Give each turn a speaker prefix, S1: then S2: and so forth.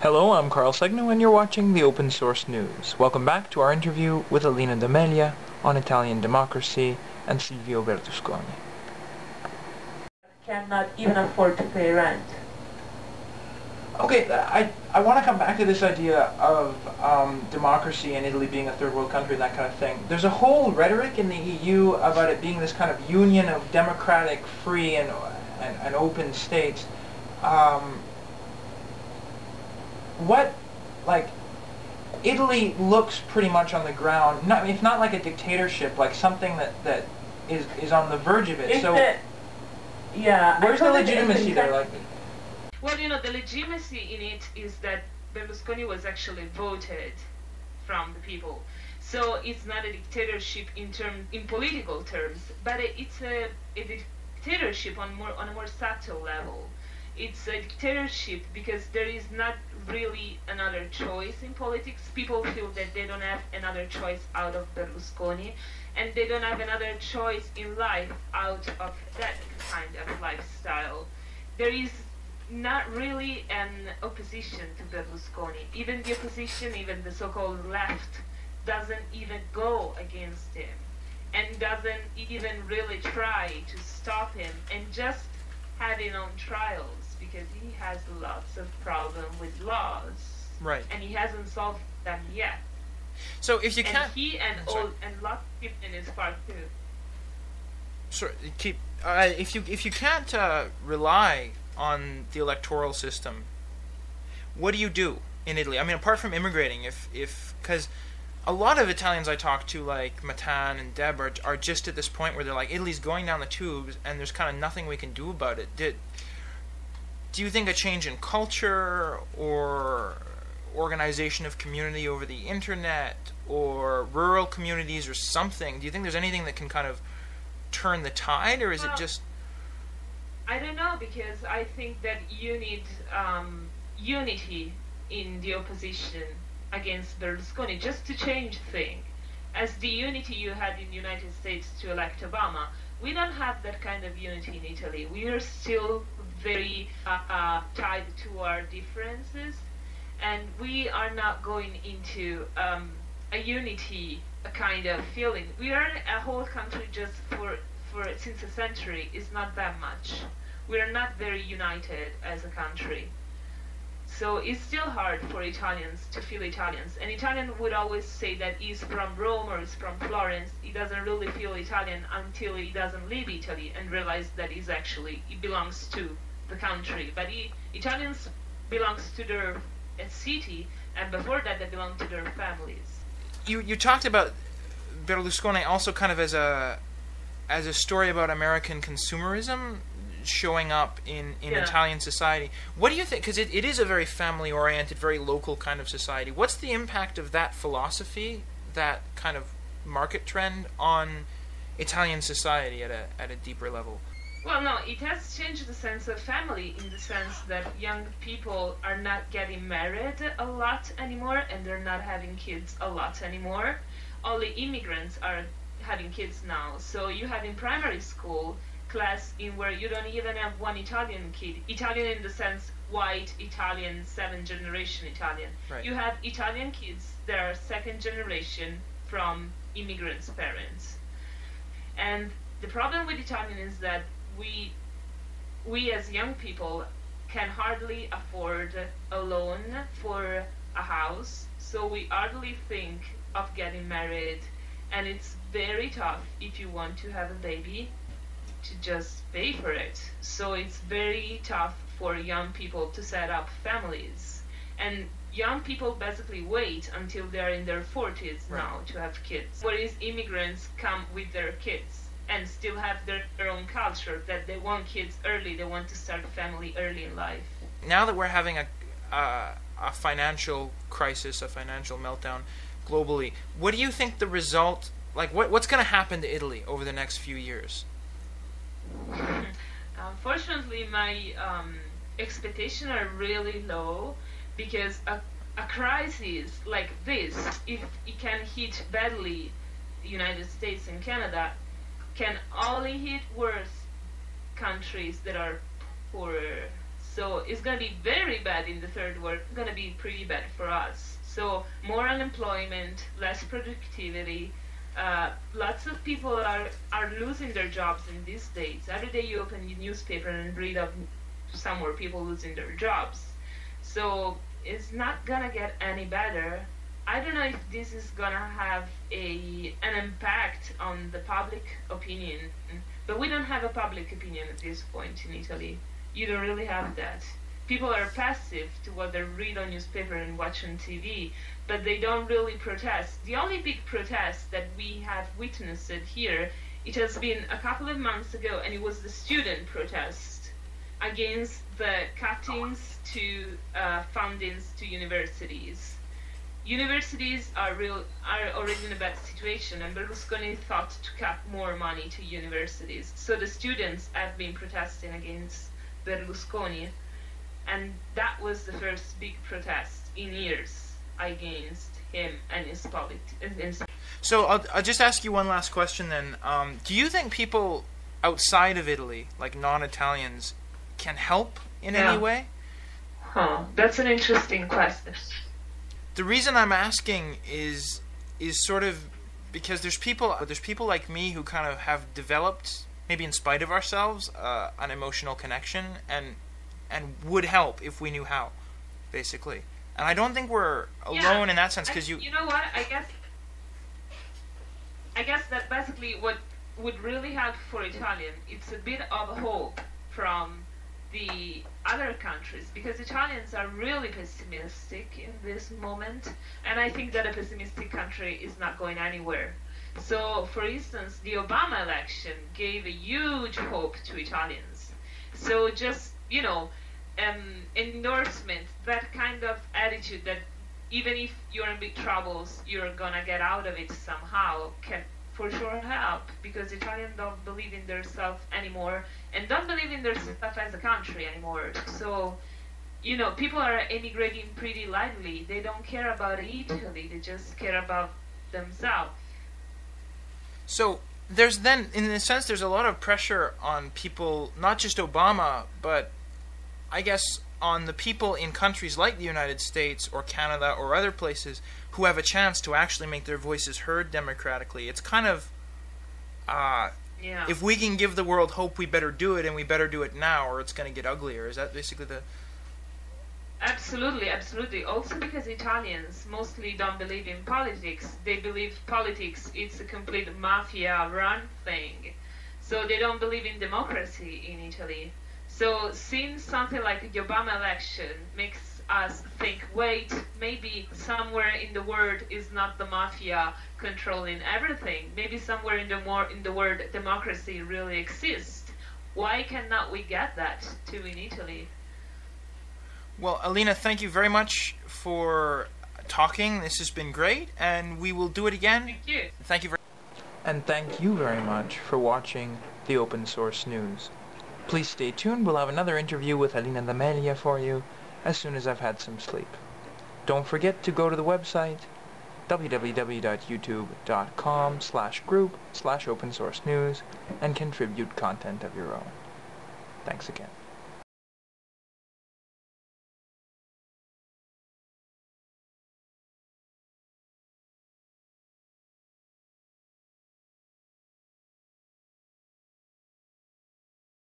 S1: Hello, I'm Carl Segno and you're watching the Open Source News. Welcome back to our interview with Alina D'amelia on Italian democracy and Silvio Berlusconi.
S2: Cannot even afford to pay rent.
S1: Okay, I want to come back to this idea of democracy and Italy being a third world country and that kind of thing. There's a whole rhetoric in the EU about it being this kind of union of democratic, free, and open states. Italy looks pretty much on the ground, if not like a dictatorship, like something that is on the verge of it. Where's the legitimacy there?
S3: Well, the legitimacy in it is that Berlusconi was actually voted from the people. So it's not a dictatorship in political terms, but it's a dictatorship on a more subtle level. It's a dictatorship because there is not really another choice in politics. People feel that they don't have another choice out of Berlusconi, and they don't have another choice in life out of that kind of lifestyle. There is not really an opposition to Berlusconi. Even the opposition, even the so-called left, doesn't even go against him and doesn't even really try to stop him and just have him on trials because he has lots of problems with laws.
S1: Right.
S3: And he hasn't solved them yet.
S1: So if you can't...
S3: And he and lots of people in his part too.
S1: Sorry, if you can't rely on the electoral system, what do you do in Italy? I mean, apart from immigrating, because a lot of Italians I talk to, like Matan and Deb, are just at this point where they're like, Italy's going down the tubes, and there's kind of nothing we can do about it. Do you think a change in culture, or organization of community over the internet, or rural communities, or something, do you think there's anything that can kind of turn the tide, or is it just...
S3: I don't know, because I think that you need unity in the opposition against Berlusconi just to change things. As the unity you had in the United States to elect Obama, we don't have that kind of unity in Italy. We are still very tied to our differences, and we are not going into a unity, a kind of feeling. We are a whole country just since a century is not that much. We are not very united as a country. So it's still hard for Italians to feel Italians. An Italian would always say that he's from Rome or he's from Florence. He doesn't really feel Italian until he doesn't leave Italy and realize that he belongs to the country. But Italians belongs to their city, and before that they belong to their families.
S1: You talked about Berlusconi also kind of as a story about American consumerism showing up in Italian society. What do you think? Because it is a very family-oriented, very local kind of society. What's the impact of that philosophy, that kind of market trend, on Italian society at a deeper level?
S3: Well, no, it has changed the sense of family in the sense that young people are not getting married a lot anymore, and they're not having kids a lot anymore. Only immigrants are having kids now. So you have in primary school class in where you don't even have one Italian kid. Italian in the sense white Italian, 7th generation Italian.
S1: Right.
S3: You have Italian kids that are 2nd generation from immigrants' parents. And the problem with Italian is that we as young people can hardly afford a loan for a house, so we hardly think of getting married, and it's very tough if you want to have a baby to just pay for it. So it's very tough for young people to set up families, and young people basically wait until they're in their 40s now to have kids, whereas immigrants come with their kids and still have their own culture, that they want kids early, they want to start a family early in life.
S1: Now that we're having a financial crisis, a financial meltdown globally, what do you think the result, what's going to happen to Italy over the next few years?
S3: Unfortunately, my expectations are really low, because a crisis like this, if it can hit badly the United States and Canada, can only hit worse countries that are poorer. So it's going to be very bad in the third world, going to be pretty bad for us. So more unemployment, less productivity. Lots of people are losing their jobs in these days. Every day you open your newspaper and read of somewhere people losing their jobs. So it's not going to get any better. I don't know if this is going to have an impact on the public opinion, but we don't have a public opinion at this point in Italy. You don't really have that. People are passive to what they read on newspaper and watch on TV, but they don't really protest. The only big protest that we have witnessed here, it has been a couple of months ago, and it was the student protest against the cuttings to fundings to universities. Universities are already in a bad situation, and Berlusconi thought to cut more money to universities. So the students have been protesting against Berlusconi, and that was the first big protest in years against him and his politics.
S1: So I'll just ask you one last question then. Do you think people outside of Italy, like non-Italians, can help in any way?
S3: That's an interesting question.
S1: The reason I'm asking is sort of because there's people like me who kind of have developed, maybe in spite of ourselves, an emotional connection and would help if we knew how, basically. And I don't think we're alone in that sense, because
S3: you know what, I guess that basically what would really help for Italian, it's a bit of hope from the other countries, because Italians are really pessimistic in this moment, and I think that a pessimistic country is not going anywhere. So, for instance, the Obama election gave a huge hope to Italians. So just, endorsement, that kind of attitude that even if you're in big troubles, you're gonna get out of it somehow, can for sure help, because Italians don't believe in themselves anymore and don't believe in themselves as a country anymore. So, people are emigrating pretty lightly. They don't care about Italy, they just care about themselves.
S1: So there's then, in a sense, there's a lot of pressure on people, not just Obama, but I guess on the people in countries like the United States or Canada or other places who have a chance to actually make their voices heard democratically. It's kind of, if we can give the world hope, we better do it, and we better do it now, or it's going to get uglier. Is that basically the...
S3: Absolutely, absolutely. Also because Italians mostly don't believe in politics. They believe politics is a complete mafia-run thing. So they don't believe in democracy in Italy. So seeing something like the Obama election makes us think, wait, maybe somewhere in the world is not the mafia controlling everything. Maybe somewhere in the world democracy really exists. Why cannot we get that too in Italy?
S1: Well, Alina, thank you very much for talking. This has been great, and we will do it again.
S3: Thank you.
S1: And thank you very much for watching the Open Source News. Please stay tuned. We'll have another interview with Alina D'amelia for you as soon as I've had some sleep. Don't forget to go to the website www.youtube.com/group/opensourcenews and contribute content of your own. Thanks again.